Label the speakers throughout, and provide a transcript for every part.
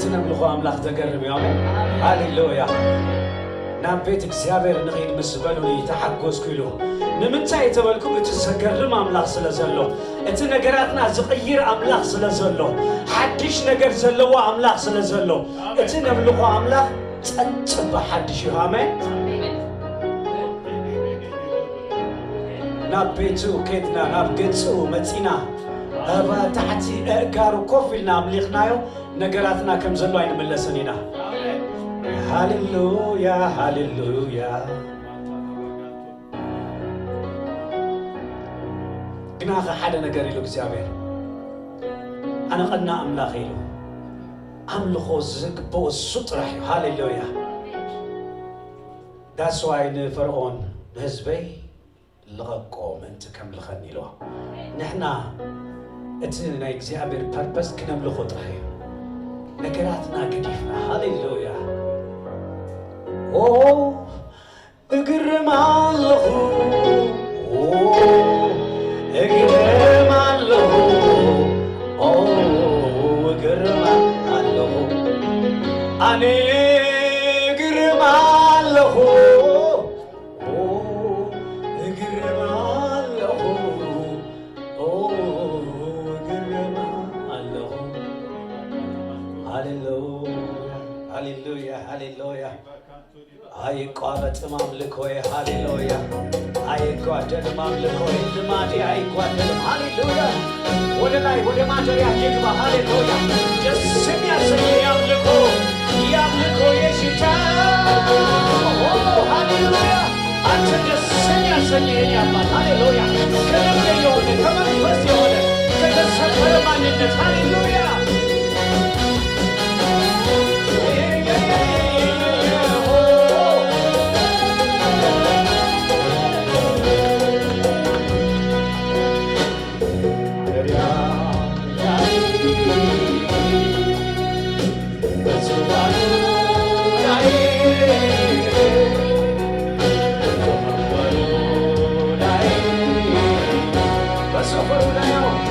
Speaker 1: እትነምልኾ አምላኽ ተገርም ያው ሃሌሉያ ናብ ቤት እግዚአብሔር ንኸይድ ምስ በሉኒ ተሓጎስኩ ኢሉ ንምንታይ ተበልኩም እቲ ዘገርም አምላኽ ስለ ዘሎ እቲ ነገራትና ዝቕይር አምላኽ ስለ ዘሎ ሓድሽ ነገር ዘለዎ አምላኽ ስለ ዘሎ እቲ ነምልኾ አምላኽ ጸጥ በሓድሽ እዩ አሜን ናብ ቤቱ ከድና ናብ ገጹ መጺና أبا تحتي أجارو كوفيلنا أمليخنايو نجاراتنا كم زلوا عين ملسنينا هاليلويا هاليلويا جناخ حدا نجاري لو كزابير أنا قلنا أملاخيلو أملخو زق بوس سطرح هاليلويا that's why فرعون هزبي لغاكم أنت كم لخنيلو نحنا اتنا እግዚአብሔር ፐርፐስ ክነምልኾ ጥራይ ነገራትና ግዲፍና ሃሌሉያ ኦ እግርማለሁ ኦ እግርማለሁ ኦ እግርማለሁ አኔ እግርማለሁ هاليلويا هاليلويا هاي قارة مملكوي هاليلويا هاي قادر مملكوي لمادي هاي قادر هاليلويا ودناي ودماجريا يجوا هاليلويا جسمي أسمي يملكو يشتا هاليلويا أنت جسمي أسمي يملك هاليلويا كلام يومي كمان بس يومي كذا سفر ما ندت هاليلويا Let's go.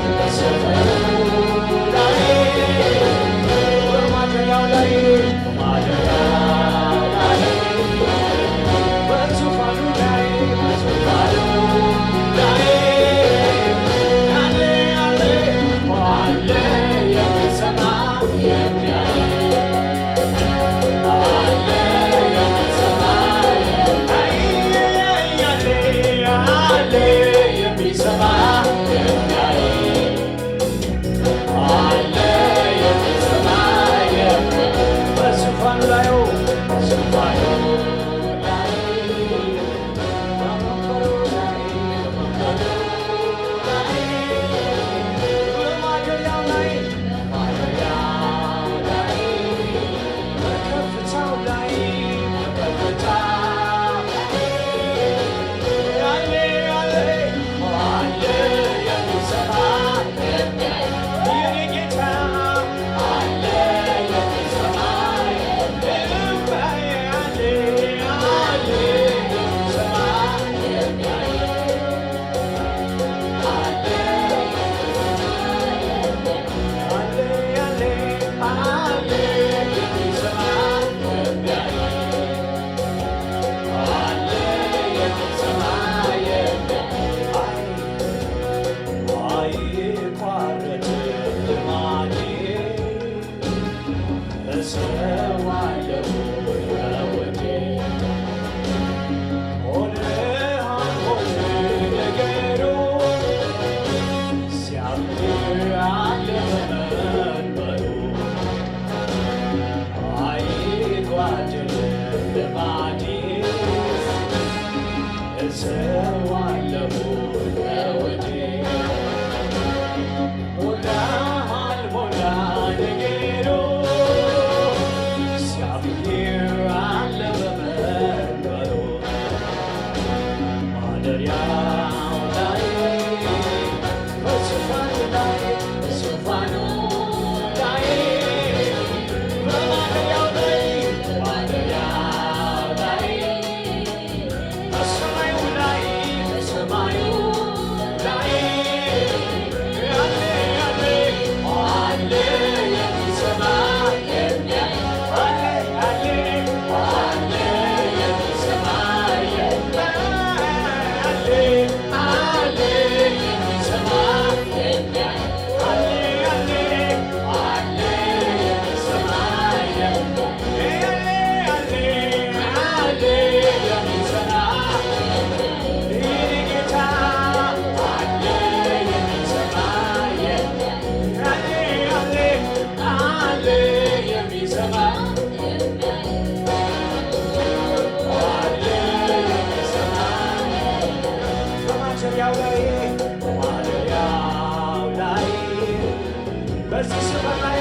Speaker 1: በዚህ ስፍራ ላይ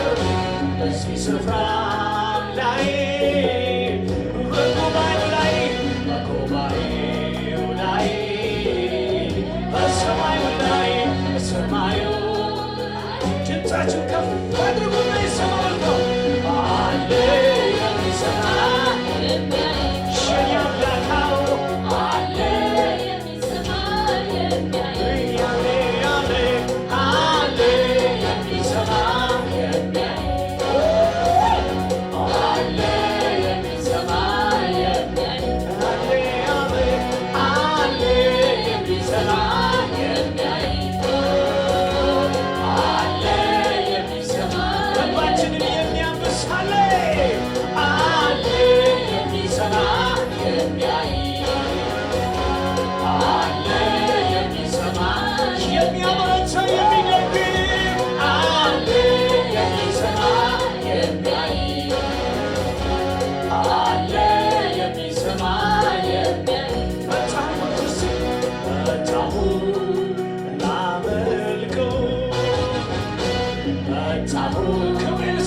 Speaker 1: በዚህ ስፍራ ላይ በጉባኤው ላይ በጉባኤው ላይ በሰማዩ ላይ በሰማዩ ድምፃችሁ ከፍ አድርጉና ይሰማል ነው አለ የሚሰማ ሸኝ አምላካው አለ የሚሰማ የሚያይ አለ የሚሰማ የሚያይ አለ የሚሰማ የሚያይ አለ የሚሰማ የሚያይ አለ የሚሰማ ልባችንን የሚያብስ አለ የሚሰማ የሚያይ አለ የሚሰማ የሚያበረታ የሚደግፍ አለ የሚሰማ የሚያይ አለ የሚሰማ የሚያይ መጣሁ ላመልከው መጣሁ ክብሬን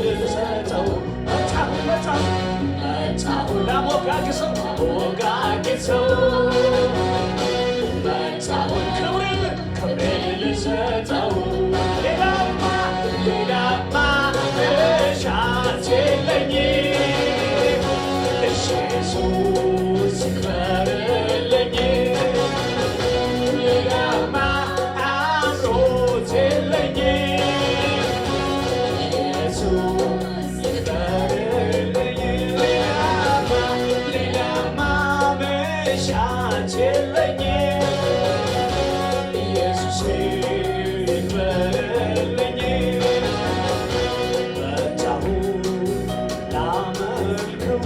Speaker 1: ልሰጠው መጣሁ ላሞጋግሰው መጣሁ ክብሬን ልሰጠው ሌላማ መሻት የለኝም ኢየሱስ ይክበርልኝ ሌላማ አምሮት የለኝም ኢየሱስ ይክበርልኝ ሌላማ መሻት የለኝም ኢየሱስ ይክበርልኝ መጣሁ ላመልከው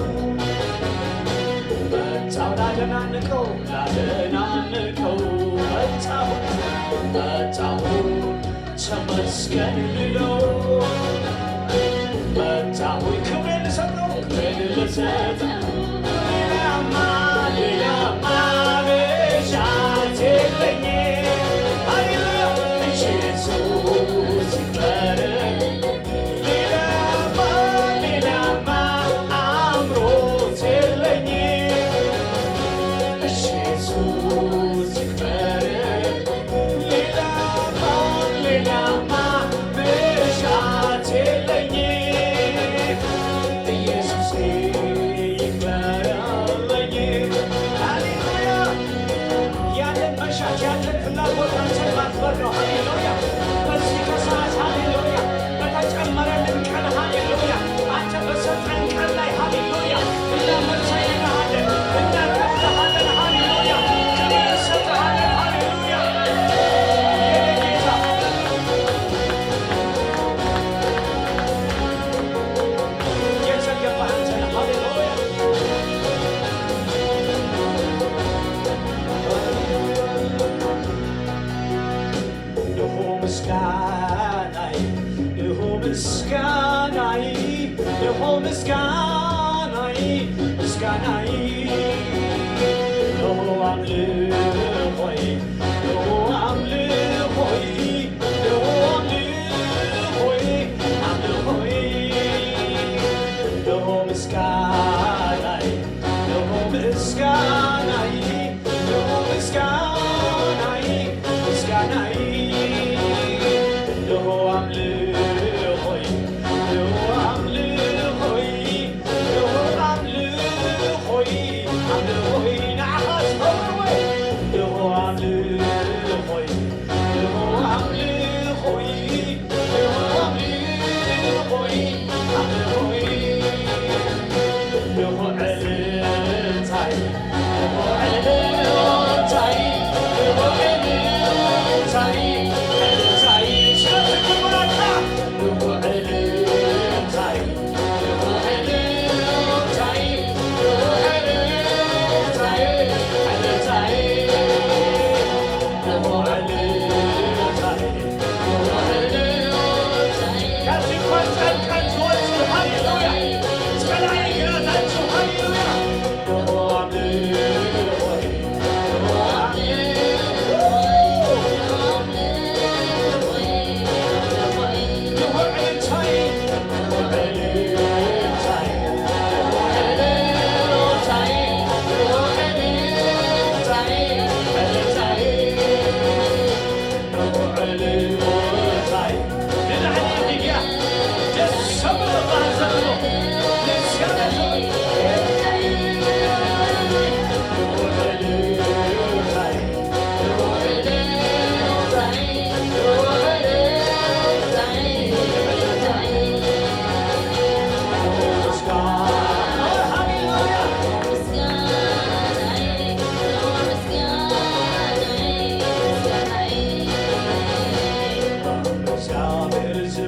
Speaker 1: መጣሁ ላደናንቀው መጣሁ ተመስገን ልለው መጣሁ ክብሬን ልሰጠው ሌላማ መሻት የለኝም ሃሌሉያ ኢየሱስ ይክበርልኝ ሌላማ አምሮት የለኝም ኢየሱስ ይክበርልኝ ሌላማ መሻት የለኝም ኢየሱስ ይክበርልኝ ሃሌሉያ ያለን መሻት ያለን ፍላጎት አንተን ማክበር ነው ሃሌሉያ በዚህ ከሰዓት ሃሌሉያ በተጨመረልን ቀን ሃሌሉያ አንተ በሰጠን ቀን ላይ ሃሌሉያ እናመሰግንሃለን እናከብርሃለን ሃሌሉያ ክብር እንሰጥሃለን ሃሌሉያ የኔ ጌታ የተገባህ አንተ ነህ ሃሌሉያ እነሆ ምስጋናዬ እነሆ ምስጋናዬ እነሆ ምስጋናዬ ምስጋናዬ እነሆ አምልኮዬ እነሆ አምልኮዬ እነሆ አምልኮዬ እነሆ ምስጋናዬ እነሆ ምስጋናዬ እነሆ ምስጋናዬ ምስጋናዬ እነሆ አምልኮዬ እነሆ አምልኮዬ እነሆ አምልኮዬ ንዓኻ ዝኸብር ወይ እነሆ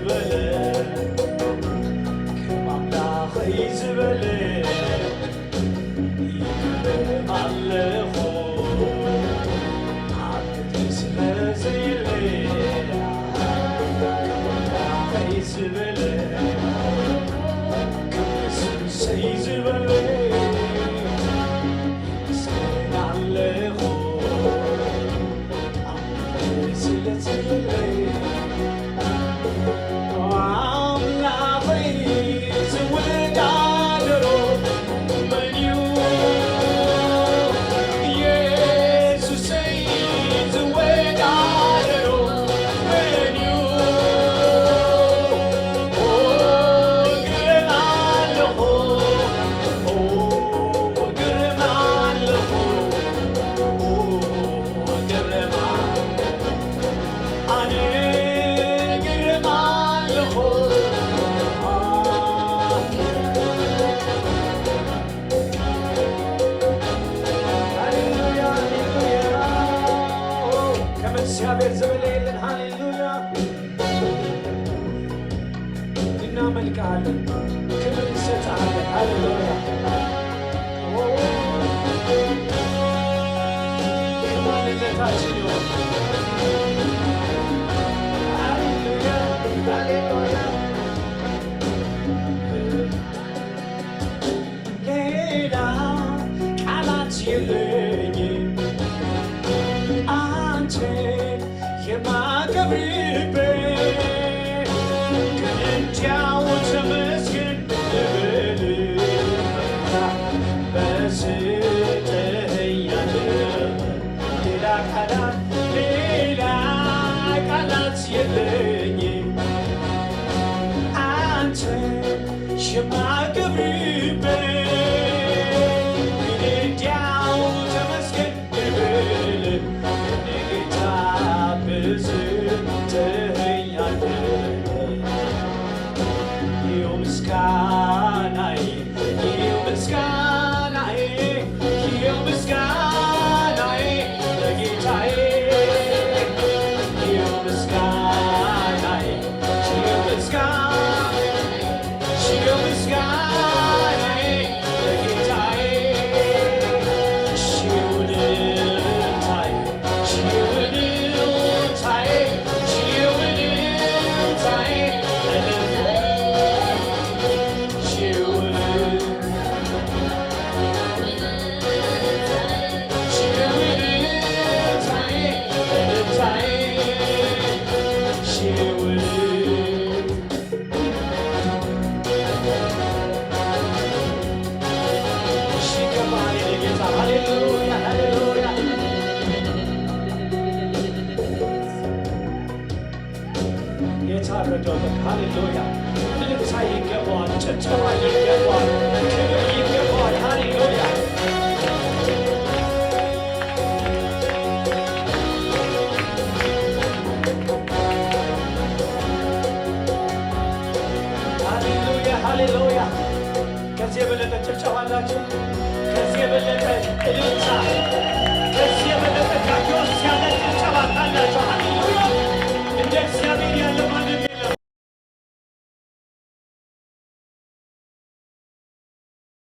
Speaker 1: ዝበለ ከማምላኸይ ዝበለ ይግረማለኹ ዓብቲ ስለዘይለየ ከማምላኸይ ዝበለ ክምስንሰይ ዝበለ ይመስገናለኹ ዓብቲ ስለዘይለየ እግዚአብሔር ዘመን የለን። ሃሌሉያ እናመልክሃለን፣ ክብር እንሰጥሃለን። ሃሌሉያ ከማንነታችን ይሆን ሃሌሉያ ሃሌሉያ ሌላ ቃላት የለኝም የማከብርበት ግን እንዲያው ተመስገን ልበል በስተኸኝ ሌላ ቃላት የለኝም አንተ የማከብርበት ግን እንዲያው ተመስገን ልበል ሃሌሉያ ልልታ ይገባዋል፣ ጭብጨባ ይገባዋል፣ ክብር ይገባዋል። ሃሌሉያ ሃሌሉያ ሃሌሉያ። ከዚህ የበለጠ ጭብጨባ አላችሁ? ከዚህ የበለጠ እልልታ፣ ከዚህ የበለጠ